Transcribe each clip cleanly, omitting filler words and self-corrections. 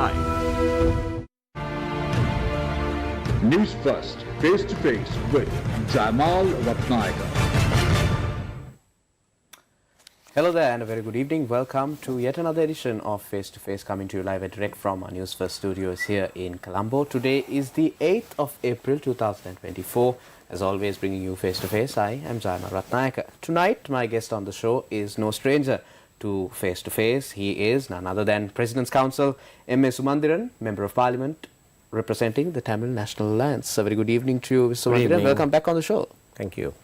time. News First, face to face with Jamal Ratnayaka. Hello there and a very good evening. Welcome to yet another edition of Face to Face, coming to you live and direct from our Newsfirst studios here in Colombo. Today is the 8th of April 2024. As always, bringing you Face to Face, I am Jamal Ratnayaka. Tonight, my guest on the show is no stranger to Face to Face. He is none other than President's Counsel M.A. Sumanthiran, Member of Parliament, representing the Tamil National Alliance. A very good evening to you, Mr. Sumanthiran. Welcome back on the show. Thank you.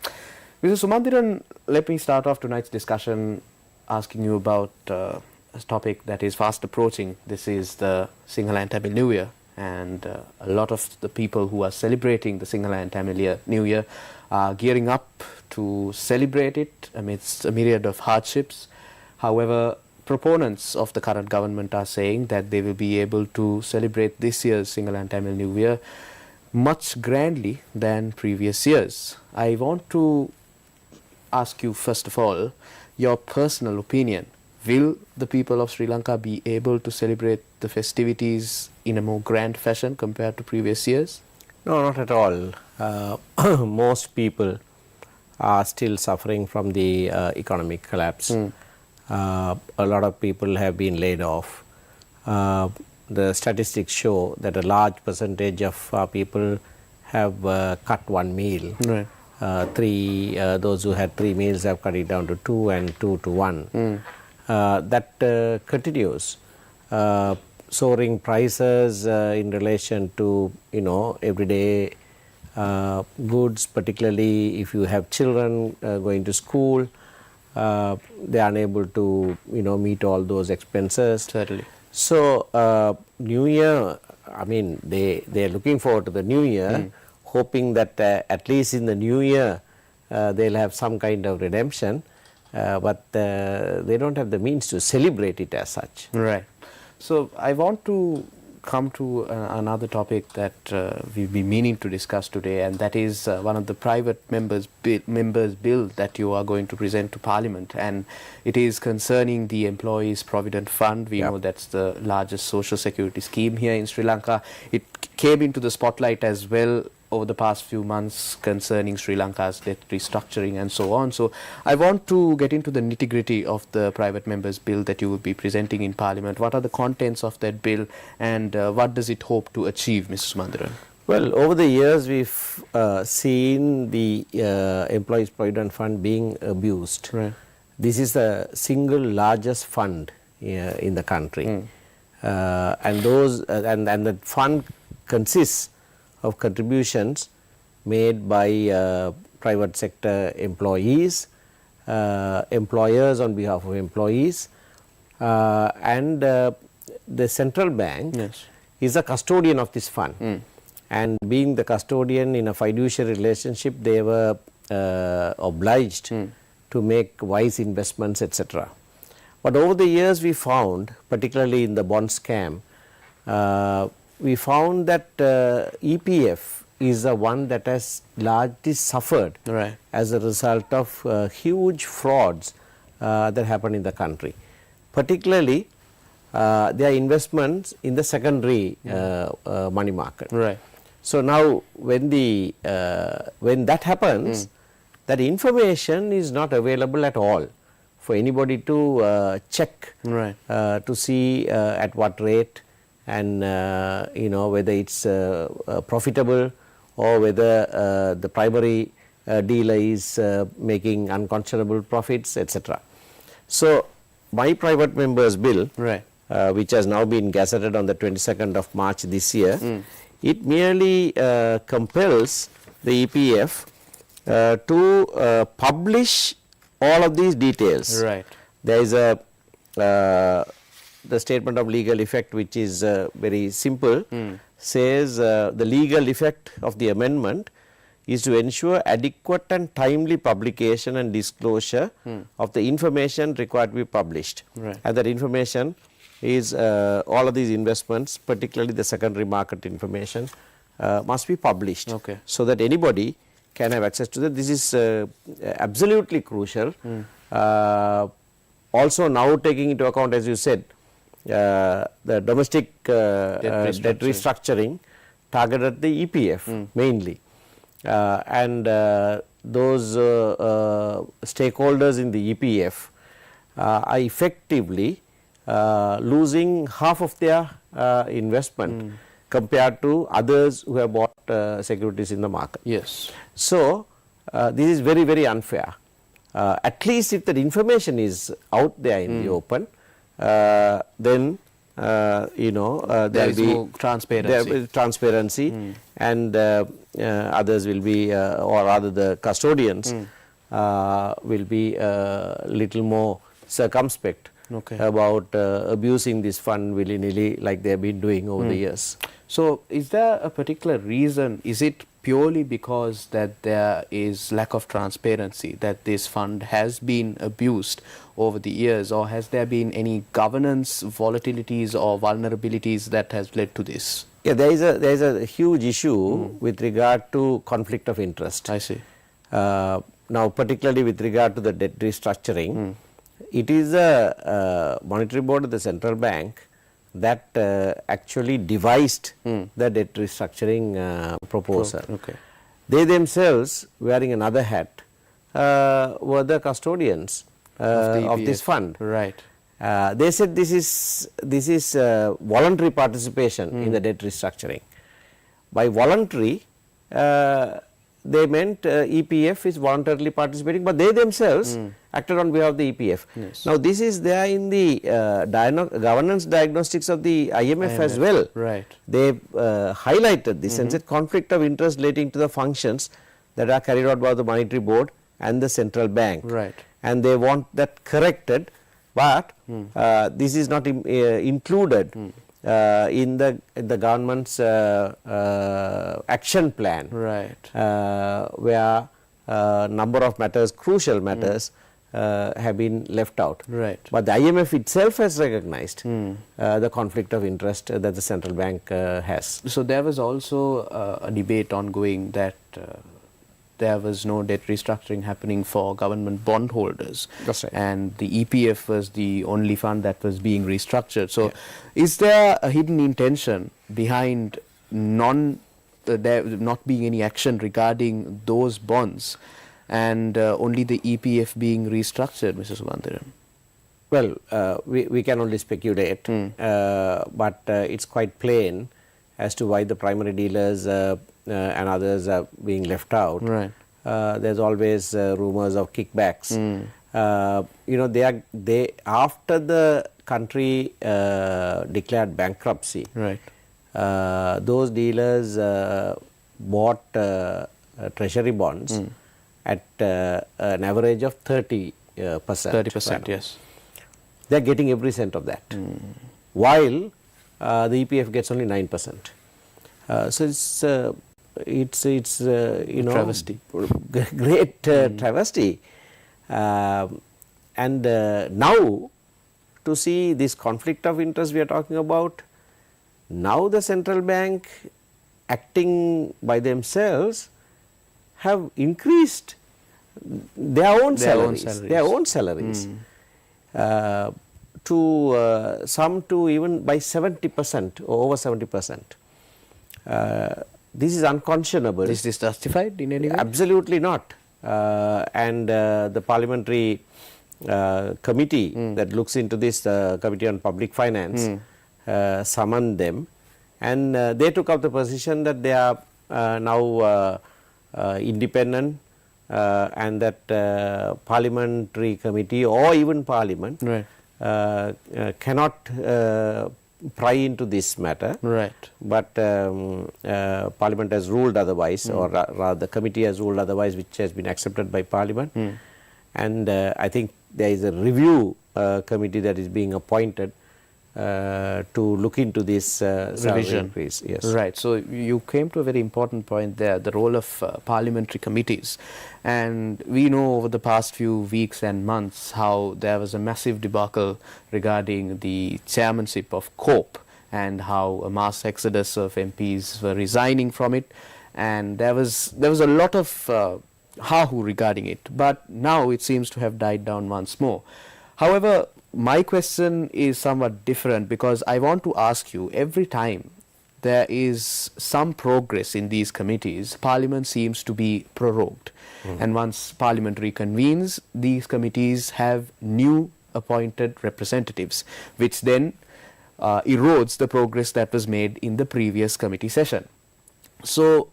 Mr. Sumanthiran, let me start off tonight's discussion asking you about a topic that is fast approaching. This is the SingleTamil New Year, and a lot of the people who are celebrating the SingleTamil New Year are gearing up to celebrate it amidst a myriad of hardships. However, proponents of the current government are saying that they will be able to celebrate this year's SingleTamil New Year much grandly than previous years. I want to ask you, first of all, your personal opinion. Will the people of Sri Lanka be able to celebrate the festivities in a more grand fashion compared to previous years? No, not at all. Most people are still suffering from the economic collapse. A lot of people have been laid off. The statistics show that a large percentage of people have cut one meal. Right. Those who had 3 meals have cut it down to 2 and 2 to 1. That continues. Soaring prices in relation to everyday goods, particularly if you have children going to school, they are unable to meet all those expenses. Certainly. So New Year, I mean they are looking forward to the New Year, hoping that at least in the New Year they'll have some kind of redemption, but they don't have the means to celebrate it as such. Right. So I want to come to another topic that we've been meaning to discuss today, and that is one of the private members bill that you are going to present to Parliament, and it is concerning the Employees Provident Fund. We know that's the largest social security scheme here in Sri Lanka. It came into the spotlight as well over the past few months concerning Sri Lanka's debt restructuring and so on. So I want to get into the nitty-gritty of the private members bill that you will be presenting in Parliament. What are the contents of that bill, and what does it hope to achieve, Mr. Sumanthiran? Well, over the years we've seen the Employees Provident Fund being abused. Right. This is the single largest fund in the country, and the fund consists of contributions made by private sector employees, employers on behalf of employees, and the central bank is a custodian of this fund. And being the custodian in a fiduciary relationship, they were obliged to make wise investments, etc. But over the years we found, particularly in the bond scam, we found that EPF is the one that has largely suffered as a result of huge frauds that happened in the country. Particularly, their investments in the secondary money market. Right. So now, when that happens, that information is not available at all for anybody to check, to see at what rate, and whether it's profitable, or whether the primary dealer is making unconscionable profits, etc. So my private members bill, which has now been gazetted on the 22nd of March this year, it merely compels the EPF to publish all of these details. There is the statement of legal effect, which is very simple, says the legal effect of the amendment is to ensure adequate and timely publication and disclosure of the information required to be published. And that information is all of these investments, particularly the secondary market information, must be published so that anybody can have access to that. This is absolutely crucial. Also now taking into account, as you said, the domestic debt restructuring targeted the EPF mainly, and those stakeholders in the EPF are effectively losing half of their investment compared to others who have bought securities in the market. Yes. So, this is very, very unfair. At least if the information is out there in the open, then there will be more transparency, and others will be, or rather the custodians will be little more circumspect about abusing this fund willy-nilly like they have been doing over the years. So, is there a particular reason? Is it purely because that there is lack of transparency that this fund has been abused over the years, or has there been any governance volatilities or vulnerabilities that has led to this? Yeah, there is a huge issue with regard to conflict of interest. I see. Now, particularly with regard to the debt restructuring, it is a monetary board of the central bank that actually devised the debt restructuring proposal. Okay. They themselves, wearing another hat, were the custodians of this fund. Right. They said this is voluntary participation in the debt restructuring. By voluntary, they meant EPF is voluntarily participating, but they themselves acted on behalf of the EPF. Yes. Now, this is there in the governance diagnostics of the IMF as well. Right. They highlighted this and said conflict of interest relating to the functions that are carried out by the monetary board and the central bank. Right. And they want that corrected, but this is not included in the government's action plan, right, where number of matters, crucial matters, have been left out. Right. But the IMF itself has recognized the conflict of interest that the central bank has. So there was also a debate ongoing that there was no debt restructuring happening for government bondholders. That's right. And the EPF was the only fund that was being restructured. So is there a hidden intention behind there not being any action regarding those bonds and only the EPF being restructured, Mr. Sumanthiran? Well, we can only speculate, but it's quite plain as to why the primary dealers and others are being left out. Right. There's always rumors of kickbacks. They after the country declared bankruptcy. Right. Those dealers bought treasury bonds at an average of 30%. 30%, yes. They are getting every cent of that, while the EPF gets only 9%. So it's travesty. Great travesty, and now to see this conflict of interest we are talking about. Now the central bank acting by themselves have increased their own salaries. To some to even by 70% or over 70%. This is unconscionable. Is this justified in any way? Absolutely not. And the parliamentary committee that looks into this, Committee on Public Finance, summoned them, and they took up the position that they are now independent, and that parliamentary committee or even parliament cannot pry into this matter. Right. But parliament has ruled otherwise, or rather the committee has ruled otherwise, which has been accepted by parliament. And I think there is a review committee that is being appointed to look into this revision. Increase. Yes. Right. So you came to a very important point there, the role of parliamentary committees. And we know over the past few weeks and months how there was a massive debacle regarding the chairmanship of COPE and how a mass exodus of MPs were resigning from it. And there was a lot of ha-hoo regarding it. But now it seems to have died down once more. However, my question is somewhat different because I want to ask you, every time there is some progress in these committees, Parliament seems to be prorogued. And once Parliament reconvenes, these committees have new appointed representatives, which then erodes the progress that was made in the previous committee session. So,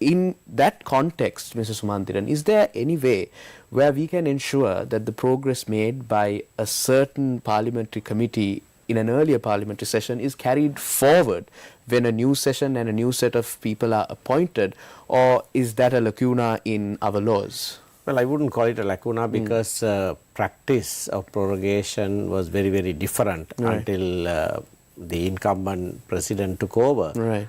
in that context, Mr. Sumanthiran, is there any way where we can ensure that the progress made by a certain parliamentary committee in an earlier parliamentary session is carried forward when a new session and a new set of people are appointed, or is that a lacuna in our laws? Well, I wouldn't call it a lacuna because practice of prorogation was very, very different until the incumbent president took over. Right.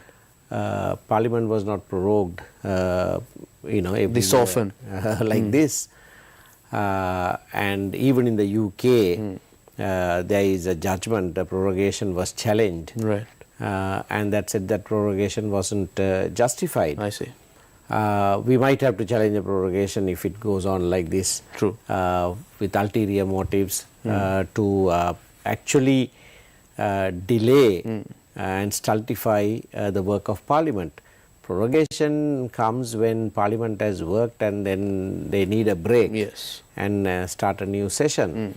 Parliament was not prorogued, every This year, often. like this. And even in the UK, there is a judgment, the prorogation was challenged. Right. And that said that prorogation wasn't justified. I see. We might have to challenge the prorogation if it goes on like this. True. With ulterior motives to actually delay and stultify the work of Parliament. Prorogation comes when Parliament has worked and then they need a break and start a new session.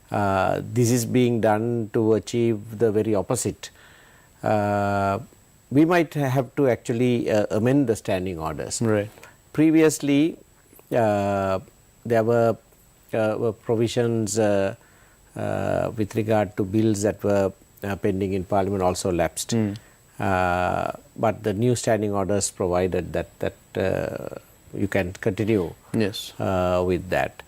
This is being done to achieve the very opposite. We might have to actually amend the standing orders. Right. Previously, there were provisions with regard to bills that were pending in Parliament also lapsed. But the new standing orders provided that you can continue with that.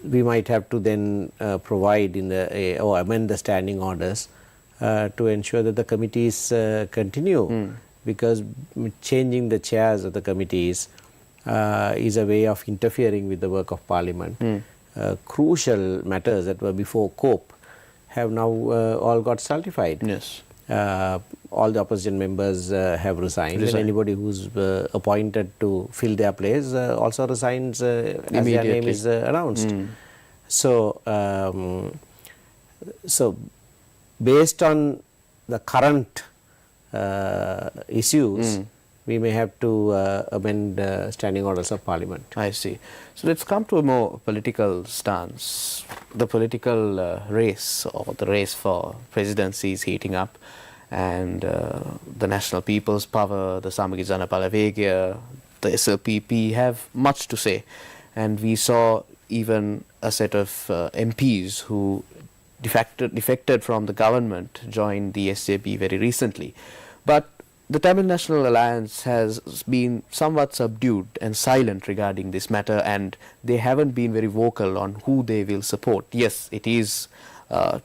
We might have to then provide in the or amend the standing orders to ensure that the committees continue, because changing the chairs of the committees is a way of interfering with the work of Parliament. Crucial matters that were before COPE have now all got stultified. Yes. All the opposition members have resigned, and anybody who's appointed to fill their place also resigns as their name is announced. So, based on the current issues, we may have to amend standing orders of Parliament. I see. So let's come to a more political stance. The political race, or the race for presidency, is heating up, and the National People's Power, the Samagi Jana Palavegya, the SLPP have much to say. And we saw even a set of MPs who defected from the government joined the SJP very recently. But the Tamil National Alliance has been somewhat subdued and silent regarding this matter, and they haven't been very vocal on who they will support. Yes, it is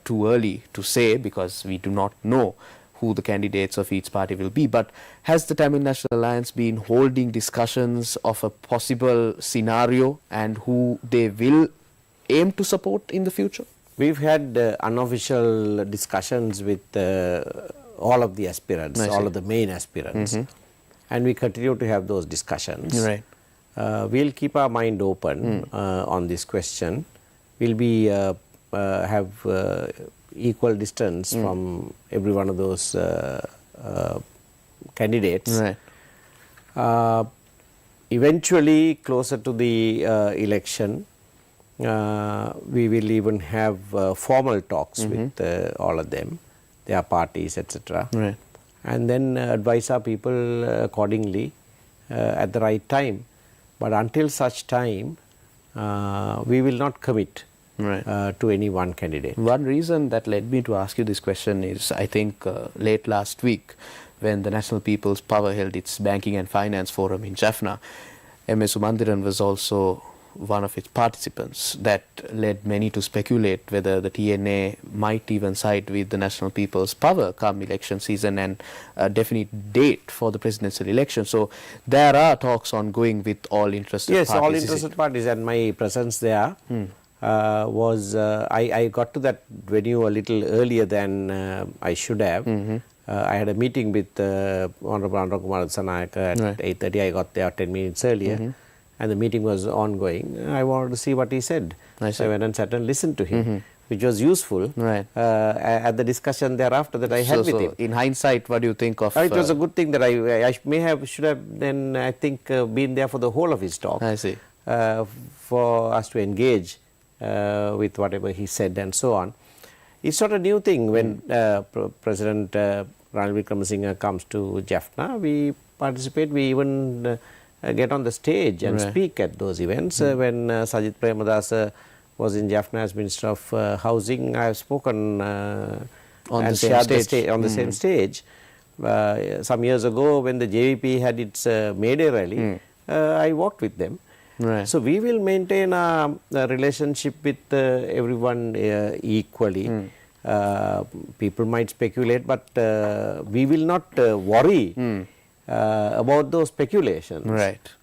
too early to say because we do not know who the candidates of each party will be, but has the Tamil National Alliance been holding discussions of a possible scenario and who they will aim to support in the future? We've had unofficial discussions with all of the aspirants, all of the main aspirants, and we continue to have those discussions. Right. We'll keep our mind open on this question. We'll be have equal distance from every one of those candidates. Right. Eventually, closer to the election, we will even have formal talks with all of them, their parties, etc. Right. And then advise our people accordingly at the right time. But until such time, we will not commit to any one candidate. One reason that led me to ask you this question is, I think late last week, when the National People's Power held its Banking and Finance Forum in Jaffna, M.A. Sumanthiran was also one of its participants. That led many to speculate whether the TNA might even side with the National People's Power come election season and a definite date for the presidential election. So there are talks ongoing with all interested parties. Yes, all interested parties, and my presence there was, I got to that venue a little earlier than I should have. I had a meeting with Honorable Anurag Kumar Sanayaka at 8:30. I got there 10 minutes earlier. And the meeting was ongoing. I wanted to see what he said. So I went and sat and listened to him. which was useful at the discussion thereafter that I had with him. In hindsight, what do you think of? It was a good thing that I should have then I think been there for the whole of his talk. I see. For us to engage with whatever he said and so on. It's not a new thing when President Ranil Wickremesinghe comes to Jaffna. We participate, we even get on the stage and speak at those events. When Sajith Premadasa was in Jaffna as Minister of Housing, I have spoken on the same stage. Some years ago when the JVP had its May Day rally, I walked with them. So we will maintain a relationship with everyone equally. People might speculate, but we will not worry about those speculations.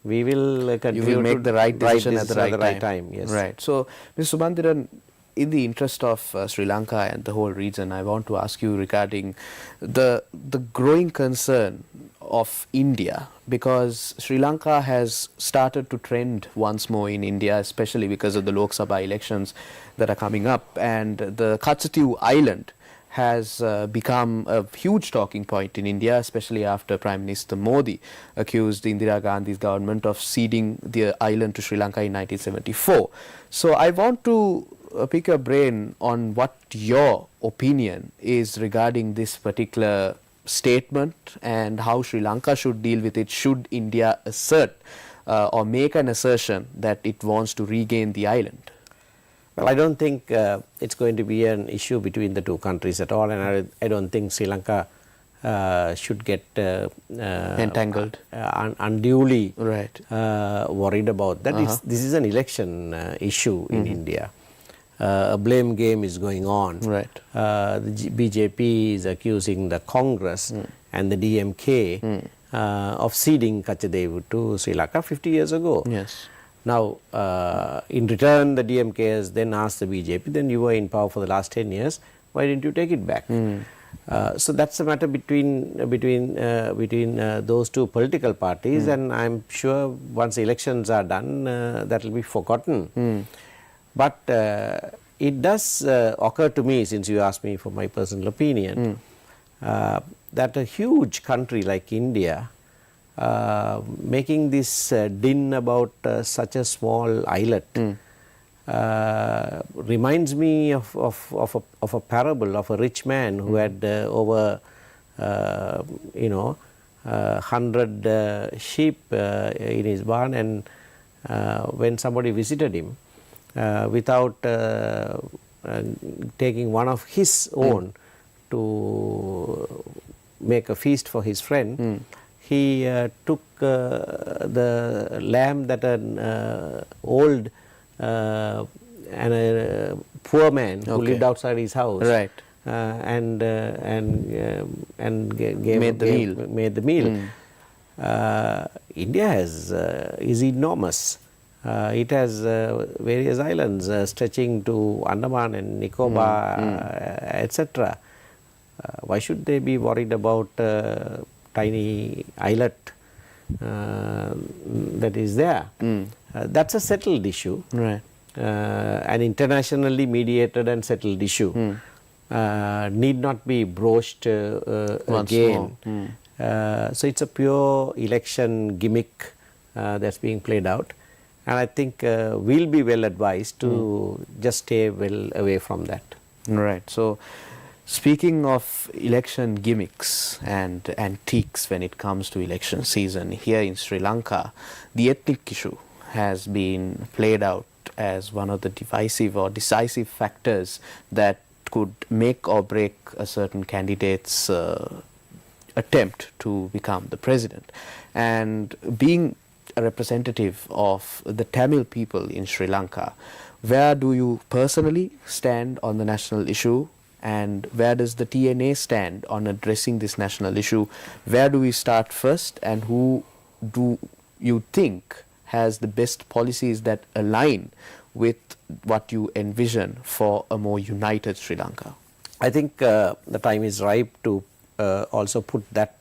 We will continue you will make to the right decision at the right time. Yes. So, Mr. Sumanthiran, in the interest of Sri Lanka and the whole region, I want to ask you regarding the growing concern of India, because Sri Lanka has started to trend once more in India, especially because of the Lok Sabha elections that are coming up, and the Katsutiu Island has become a huge talking point in India, especially after Prime Minister Modi accused Indira Gandhi's government of ceding the island to Sri Lanka in 1974. So I want to pick your brain on what your opinion is regarding this particular statement and how Sri Lanka should deal with it should India assert or make an assertion that it wants to regain the island. Well, I don't think it's going to be an issue between the two countries at all, and I don't think Sri Lanka should get entangled, unduly worried about that. This is an election issue in India. A blame game is going on. The BJP is accusing the Congress and the DMK of ceding Kachadevu to Sri Lanka 50 years ago. Now, in return, the DMK has then asked the BJP, then you were in power for the last 10 years, why didn't you take it back? So that's a matter between those two political parties, and I'm sure once the elections are done, that will be forgotten. But it does occur to me, since you asked me for my personal opinion, that a huge country like India making this din about such a small islet reminds me of a parable of a rich man who had over 100 sheep in his barn, and when somebody visited him, without taking one of his own to make a feast for his friend, he took the lamb that an old and a poor man who lived outside his house and made the meal. India is enormous. It has various islands stretching to Andaman and Nicobar, etc. Why should they be worried about tiny islet that is there? That's a settled issue, an internationally mediated and settled issue. Need not be broached again. So it's a pure election gimmick that's being played out. And I think we'll be well advised to just stay well away from that. So, speaking of election gimmicks and antiques when it comes to election season, here in Sri Lanka, the ethnic issue has been played out as one of the divisive or decisive factors that could make or break a certain candidate's attempt to become the president. And being a representative of the Tamil people in Sri Lanka, where do you personally stand on the national issue, and where does the TNA stand on addressing this national issue? Where do we start first, and who do you think has the best policies that align with what you envision for a more united Sri Lanka? I think the time is ripe to also put that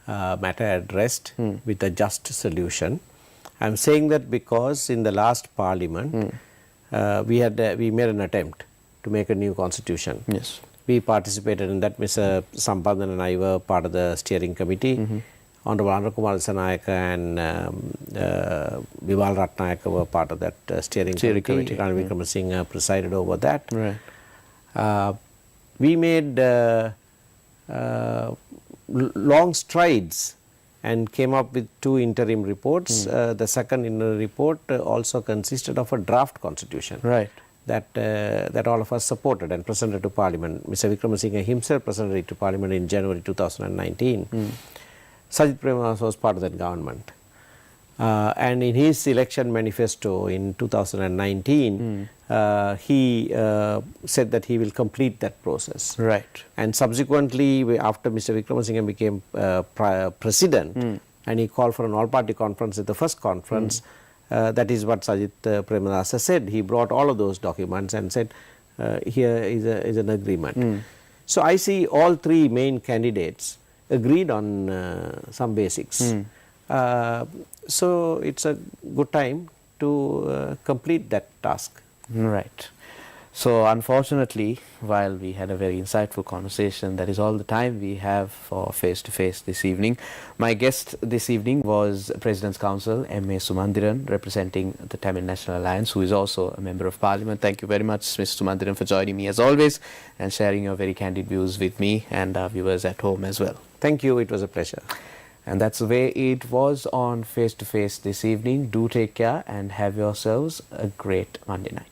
matter at rest with a just solution. I am saying that because in the last parliament we made an attempt to make a new constitution. Yes. We participated in that. Mr. Sampanthan and I were part of the steering committee. Honorable Anurakumar Dissanayake and Vimal Ratnayake were part of that steering committee. Ranil Wickramasinghe presided over that. Right. We made long strides and came up with 2 interim reports. The second interim report also consisted of a draft constitution. Right. That all of us supported and presented to Parliament. Mr. Wickramasinghe himself presented it to Parliament in January 2019. Sajith Premadasa was part of that government. And in his election manifesto in 2019, he said that he will complete that process. Right. And subsequently, after Mr. Wickramasinghe became president, and he called for an all-party conference at the first conference, that is what Sajith Premadasa said. He brought all of those documents and said, here is an agreement. So I see all 3 main candidates agreed on some basics. So it's a good time to complete that task. Right. So unfortunately, while we had a very insightful conversation, that is all the time we have for Face to Face this evening. My guest this evening was President's Counsel M.A. Sumanthiran, representing the Tamil National Alliance, who is also a Member of Parliament. Thank you very much, Mr. Sumanthiran, for joining me as always and sharing your very candid views with me and our viewers at home as well. Thank you. It was a pleasure. And that's the way it was on Face to Face this evening. Do take care and have yourselves a great Monday night.